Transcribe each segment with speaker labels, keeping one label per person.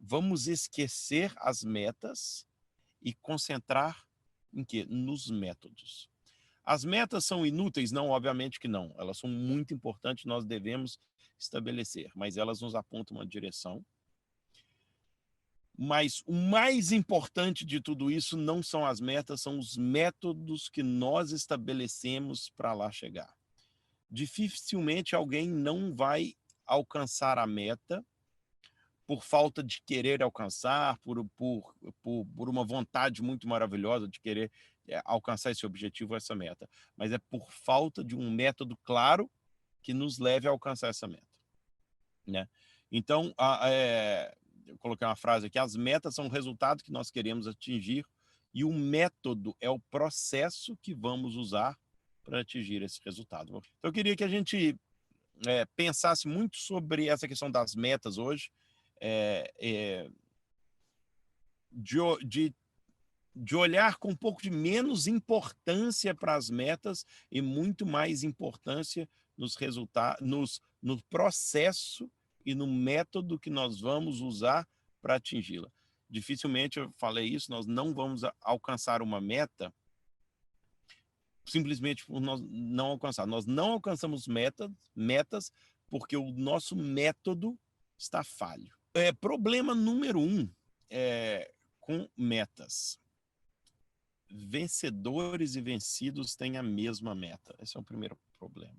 Speaker 1: Vamos esquecer as metas e concentrar em quê? Nos métodos. As metas são inúteis? Não, obviamente que não. Elas são muito importantes, nós devemos estabelecer, mas elas nos apontam uma direção. Mas o mais importante de tudo isso não são as metas, são os métodos que nós estabelecemos para lá chegar. Dificilmente alguém não vai alcançar a meta por falta de querer alcançar, por uma vontade muito maravilhosa de querer alcançar esse objetivo, essa meta. Mas é por falta de um método claro que nos leve a alcançar essa meta, né? Então, eu coloquei uma frase aqui: as metas são o resultado que nós queremos atingir e o método é o processo que vamos usar para atingir esse resultado. Então, eu queria que a gente pensasse muito sobre essa questão das metas hoje, de olhar com um pouco de menos importância para as metas e muito mais importância nos resultados, no processo e no método que nós vamos usar para atingi-la. Dificilmente, eu falei isso, nós não vamos alcançar uma meta simplesmente por nós não alcançar. Nós não alcançamos metas porque o nosso método está falho. Problema número 1 com metas. Vencedores e vencidos têm a mesma meta. Esse é o primeiro problema.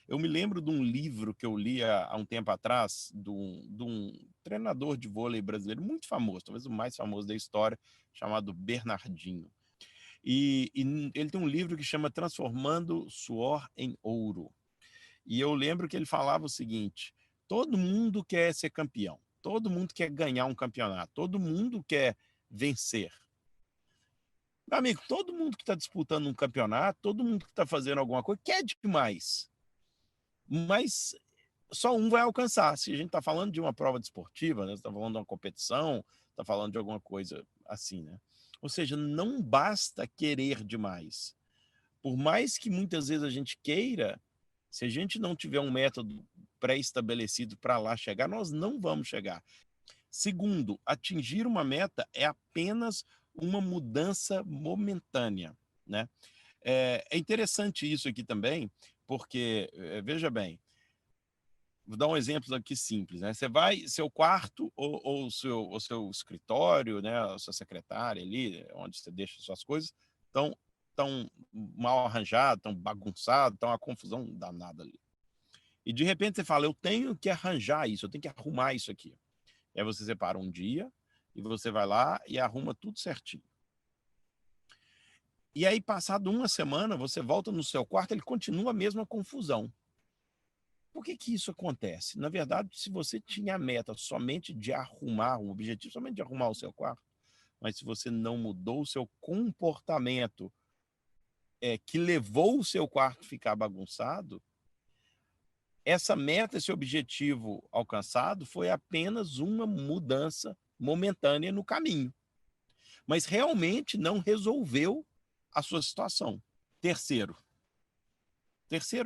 Speaker 1: Eu me lembro de um livro que eu li há um tempo atrás, de um treinador de vôlei brasileiro muito famoso, talvez o mais famoso da história, chamado Bernardinho. E ele tem um livro que chama Transformando Suor em Ouro. E eu lembro que ele falava o seguinte: todo mundo quer ser campeão, todo mundo quer ganhar um campeonato, todo mundo quer vencer. Meu amigo, todo mundo que está disputando um campeonato, todo mundo que está fazendo alguma coisa, quer demais. Mas só um vai alcançar. Se a gente está falando de uma prova desportiva, né? Está falando de uma competição, está falando de alguma coisa assim, né? Ou seja, não basta querer demais. Por mais que muitas vezes a gente queira, se a gente não tiver um método pré-estabelecido para lá chegar, nós não vamos chegar. Segundo, atingir uma meta é apenas uma mudança momentânea, né? É interessante isso aqui também, porque, veja bem, vou dar um exemplo aqui simples, né? Você vai, seu quarto ou seu escritório, né? A sua secretária ali, onde você deixa suas coisas, tão mal arranjado, tão bagunçado, tão uma confusão danada ali. E de repente você fala: eu tenho que arranjar isso, eu tenho que arrumar isso aqui. E aí você separa um dia e você vai lá e arruma tudo certinho. E aí, passado uma semana, você volta no seu quarto, ele continua a mesma confusão. Por que que isso acontece? Na verdade, se você tinha a meta somente de arrumar, um objetivo somente de arrumar o seu quarto, mas se você não mudou o seu comportamento que levou o seu quarto a ficar bagunçado, essa meta, esse objetivo alcançado foi apenas uma mudança momentânea no caminho, mas realmente não resolveu a sua situação. Terceiro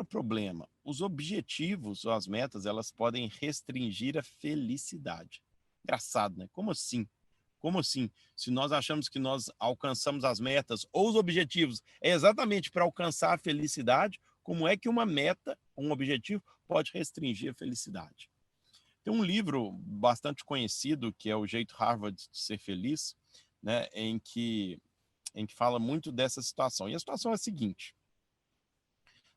Speaker 1: problema: os objetivos ou as metas, elas podem restringir a felicidade. Engraçado, né? Como assim? Como assim? Se nós achamos que nós alcançamos as metas ou os objetivos é exatamente para alcançar a felicidade, como é que uma meta, um objetivo, pode restringir a felicidade? Tem um livro bastante conhecido, que é O Jeito Harvard de Ser Feliz, né, em que fala muito dessa situação. E a situação é a seguinte: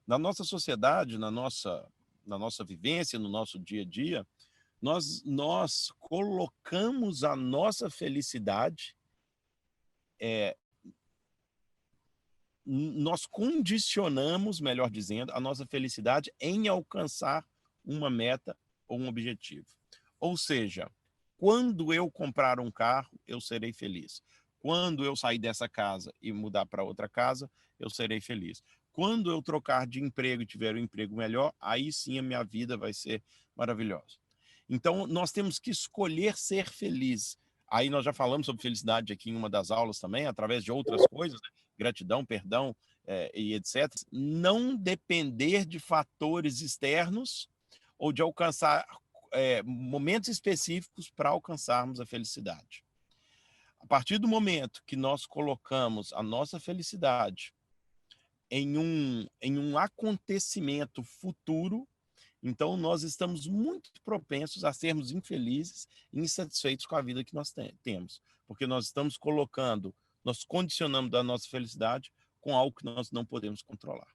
Speaker 1: na nossa sociedade, na nossa vivência, no nosso dia a dia, nós colocamos a nossa felicidade, nós condicionamos, melhor dizendo, a nossa felicidade em alcançar uma meta ou um objetivo. Ou seja, quando eu comprar um carro, eu serei feliz. Quando eu sair dessa casa e mudar para outra casa, eu serei feliz. Quando eu trocar de emprego e tiver um emprego melhor, aí sim a minha vida vai ser maravilhosa. Então, nós temos que escolher ser feliz. Aí nós já falamos sobre felicidade aqui em uma das aulas também, através de outras coisas, né? Gratidão, perdão, e etc. Não depender de fatores externos ou de alcançar momentos específicos para alcançarmos a felicidade. A partir do momento que nós colocamos a nossa felicidade em um acontecimento futuro, então nós estamos muito propensos a sermos infelizes e insatisfeitos com a vida que nós temos, porque nós estamos nós condicionamos a nossa felicidade com algo que nós não podemos controlar.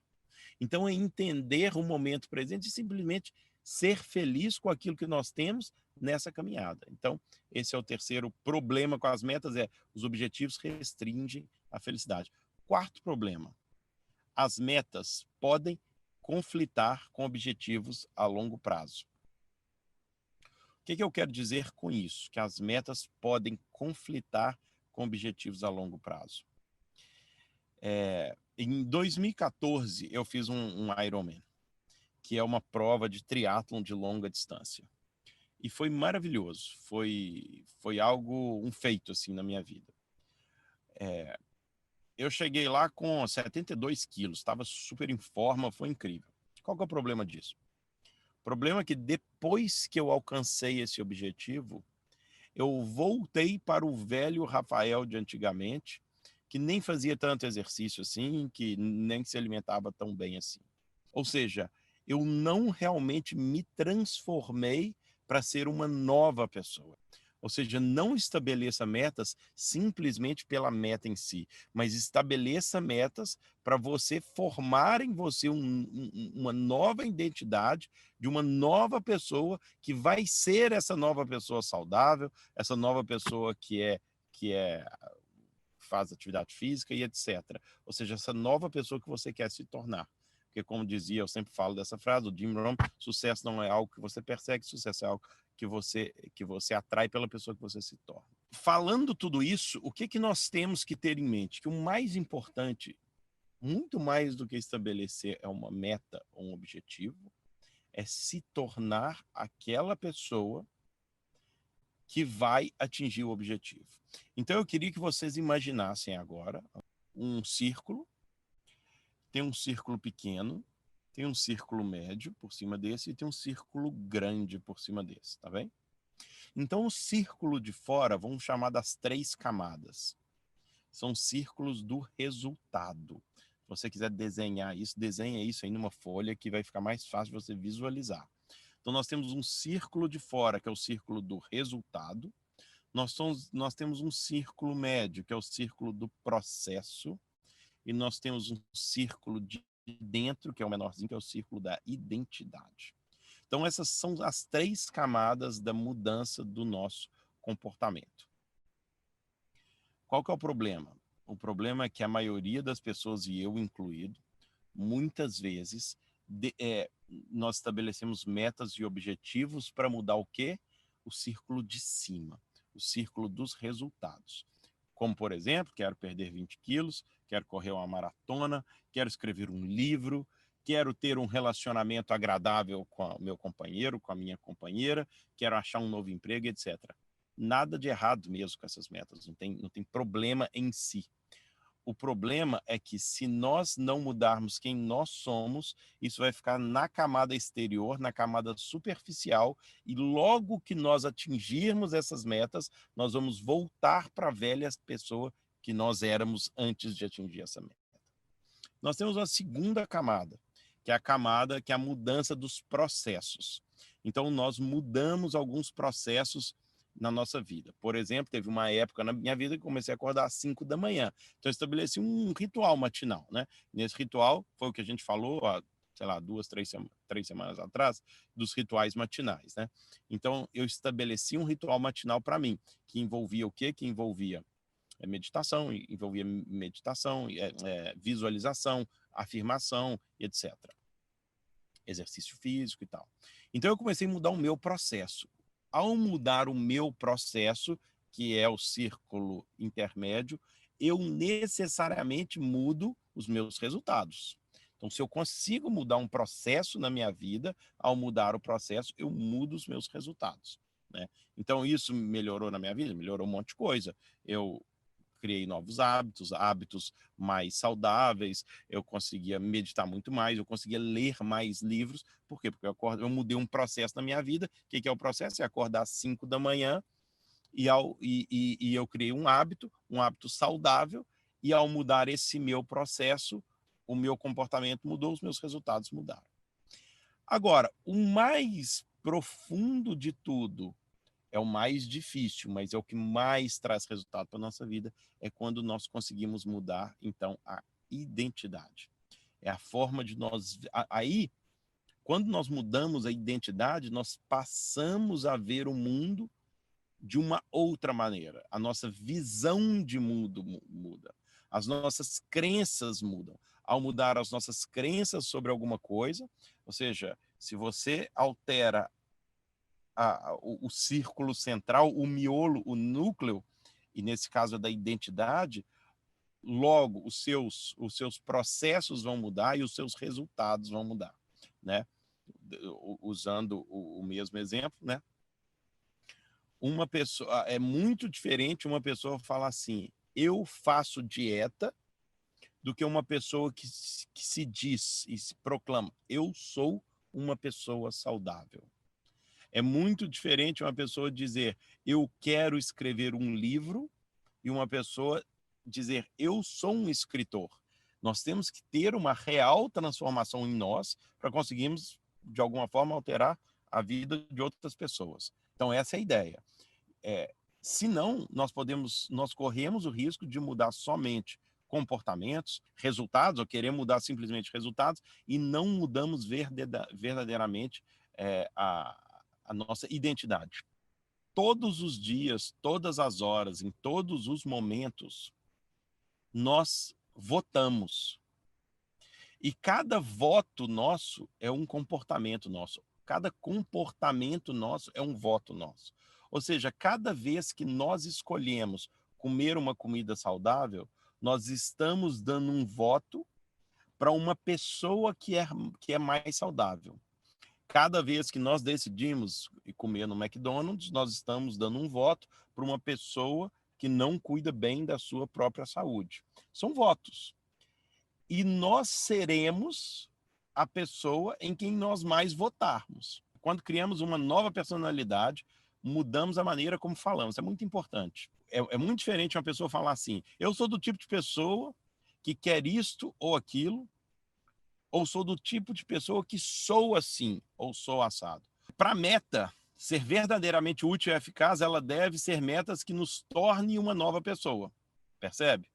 Speaker 1: Então é entender o momento presente e simplesmente ser feliz com aquilo que nós temos nessa caminhada. Então, esse é o terceiro problema com as metas, os objetivos restringem a felicidade. Quarto problema, as metas podem conflitar com objetivos a longo prazo. O que eu quero dizer com isso? Que as metas podem conflitar com objetivos a longo prazo. Em 2014, eu fiz um Ironman, que é uma prova de triatlon de longa distância. E foi maravilhoso. Foi algo, um feito assim na minha vida. Eu cheguei lá com 72 quilos, estava super em forma, foi incrível. Qual que é o problema disso? O problema é que depois que eu alcancei esse objetivo, eu voltei para o velho Rafael de antigamente, que nem fazia tanto exercício assim, que nem se alimentava tão bem assim. Ou seja, eu não realmente me transformei para ser uma nova pessoa. Ou seja, não estabeleça metas simplesmente pela meta em si, mas estabeleça metas para você formar em você uma nova identidade de uma nova pessoa que vai ser essa nova pessoa saudável, essa nova pessoa que faz atividade física e etc. Ou seja, essa nova pessoa que você quer se tornar. Porque, como dizia, eu sempre falo dessa frase, o Jim Rohn, sucesso não é algo que você persegue, sucesso é algo que você atrai pela pessoa que você se torna. Falando tudo isso, o que nós temos que ter em mente? Que o mais importante, muito mais do que estabelecer uma meta ou um objetivo, é se tornar aquela pessoa que vai atingir o objetivo. Então, eu queria que vocês imaginassem agora um círculo. Tem um círculo pequeno, tem um círculo médio por cima desse e tem um círculo grande por cima desse, tá bem? Então, o círculo de fora, vamos chamar das 3 camadas. São círculos do resultado. Se você quiser desenhar isso, desenha isso aí numa folha que vai ficar mais fácil de você visualizar. Então, nós temos um círculo de fora, que é o círculo do resultado. Nós temos um círculo médio, que é o círculo do processo. E nós temos um círculo de dentro, que é o menorzinho, que é o círculo da identidade. Então, essas são as 3 camadas da mudança do nosso comportamento. Qual que é o problema? O problema é que a maioria das pessoas, e eu incluído, muitas vezes, nós estabelecemos metas e objetivos para mudar o quê? O círculo de cima, o círculo dos resultados. Como, por exemplo, quero perder 20 quilos, quero correr uma maratona, quero escrever um livro, quero ter um relacionamento agradável com o meu companheiro, com a minha companheira, quero achar um novo emprego, etc. Nada de errado mesmo com essas metas, não tem problema em si. O problema é que se nós não mudarmos quem nós somos, isso vai ficar na camada exterior, na camada superficial, e logo que nós atingirmos essas metas, nós vamos voltar para a velha pessoa que nós éramos antes de atingir essa meta. Nós temos uma segunda camada, que é a camada que é a mudança dos processos. Então, nós mudamos alguns processos na nossa vida. Por exemplo, teve uma época na minha vida que comecei a acordar às 5 da manhã. Então, eu estabeleci um ritual matinal, né? Nesse ritual, foi o que a gente falou, sei lá, 3 semanas atrás, dos rituais matinais, né? Então, eu estabeleci um ritual matinal para mim, que envolvia o quê? Que envolvia meditação, visualização, afirmação, etc. Exercício físico e tal. Então, eu comecei a mudar o meu processo. Ao mudar o meu processo, que é o círculo intermédio, eu necessariamente mudo os meus resultados. Então, se eu consigo mudar um processo na minha vida, ao mudar o processo, eu mudo os meus resultados, né? Então, isso melhorou na minha vida? Melhorou um monte de coisa. Eu criei novos hábitos, hábitos mais saudáveis, eu conseguia meditar muito mais, eu conseguia ler mais livros. Por quê? Porque eu mudei um processo na minha vida. O que é o processo? É acordar às 5 da manhã e eu criei um hábito saudável, e ao mudar esse meu processo, o meu comportamento mudou, os meus resultados mudaram. Agora, o mais profundo de tudo, é o mais difícil, mas é o que mais traz resultado para a nossa vida, é quando nós conseguimos mudar, então, a identidade. É a forma de nós... Aí, quando nós mudamos a identidade, nós passamos a ver o mundo de uma outra maneira. A nossa visão de mundo muda. As nossas crenças mudam. Ao mudar as nossas crenças sobre alguma coisa, ou seja, se você altera o círculo central, o miolo, o núcleo, e nesse caso é da identidade, logo os seus processos vão mudar e os seus resultados vão mudar, né? Usando o mesmo exemplo, né? Uma pessoa, é muito diferente uma pessoa falar assim, eu faço dieta, do que uma pessoa que se diz e se proclama, eu sou uma pessoa saudável. É muito diferente uma pessoa dizer, eu quero escrever um livro, e uma pessoa dizer, eu sou um escritor. Nós temos que ter uma real transformação em nós para conseguirmos, de alguma forma, alterar a vida de outras pessoas. Então, essa é a ideia. Senão, nós corremos o risco de mudar somente comportamentos, resultados, ou querer mudar simplesmente resultados, e não mudamos verdadeiramente a nossa identidade. Todos os dias, todas as horas, em todos os momentos, nós votamos. E cada voto nosso é um comportamento nosso. Cada comportamento nosso é um voto nosso. Ou seja, cada vez que nós escolhemos comer uma comida saudável, nós estamos dando um voto para uma pessoa que é mais saudável. Cada vez que nós decidimos comer no McDonald's, nós estamos dando um voto para uma pessoa que não cuida bem da sua própria saúde. São votos. E nós seremos a pessoa em quem nós mais votarmos. Quando criamos uma nova personalidade, mudamos a maneira como falamos. É muito importante. É muito diferente uma pessoa falar assim, eu sou do tipo de pessoa que quer isto ou aquilo, ou sou do tipo de pessoa que sou assim, ou sou assado. Para a meta ser verdadeiramente útil e eficaz, ela deve ser metas que nos tornem uma nova pessoa. Percebe?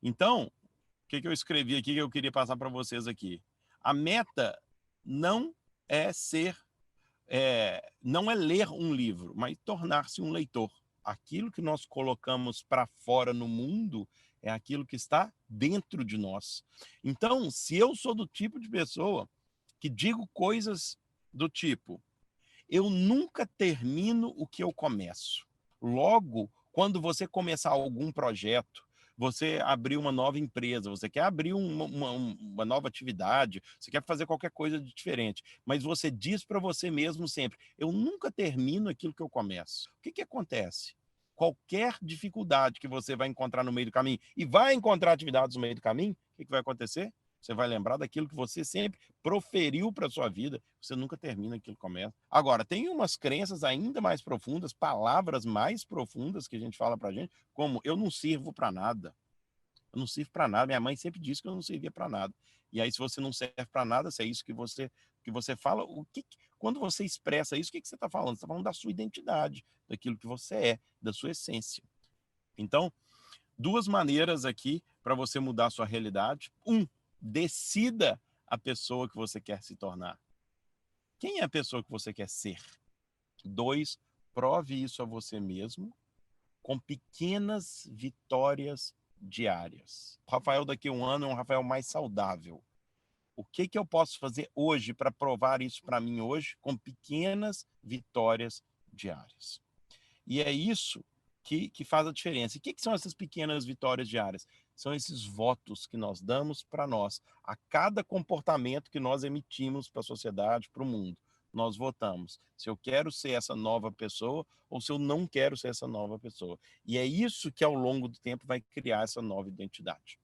Speaker 1: Então, o que eu escrevi aqui que eu queria passar para vocês aqui? A meta não é não é ler um livro, mas tornar-se um leitor. Aquilo que nós colocamos para fora no mundo é aquilo que está dentro de nós. Então, se eu sou do tipo de pessoa que digo coisas do tipo, eu nunca termino o que eu começo. Logo, quando você começar algum projeto, você abrir uma nova empresa, você quer abrir uma nova atividade, você quer fazer qualquer coisa de diferente, mas você diz para você mesmo sempre, eu nunca termino aquilo que eu começo. O que acontece? Qualquer dificuldade que você vai encontrar no meio do caminho, e vai encontrar atividades no meio do caminho, o que vai acontecer? Você vai lembrar daquilo que você sempre proferiu para a sua vida, você nunca termina aquilo que começa. Agora, tem umas crenças ainda mais profundas, palavras mais profundas que a gente fala para a gente, como eu não sirvo para nada. Eu não sirvo para nada. Minha mãe sempre disse que eu não servia para nada. E aí, se você não serve para nada, se é isso que você fala, quando você expressa isso, o que você está falando? Você está falando da sua identidade, daquilo que você é, da sua essência. Então, duas maneiras aqui para você mudar a sua realidade. Decida a pessoa que você quer se tornar. Quem é a pessoa que você quer ser? 2, prove isso a você mesmo com pequenas vitórias diárias. O Rafael daqui a um ano é um Rafael mais saudável. O que eu posso fazer hoje para provar isso para mim hoje com pequenas vitórias diárias? E é isso que faz a diferença. E o que são essas pequenas vitórias diárias? São esses votos que nós damos para nós, a cada comportamento que nós emitimos para a sociedade, para o mundo. nós votamos se eu quero ser essa nova pessoa ou se eu não quero ser essa nova pessoa. E é isso que ao longo do tempo vai criar essa nova identidade.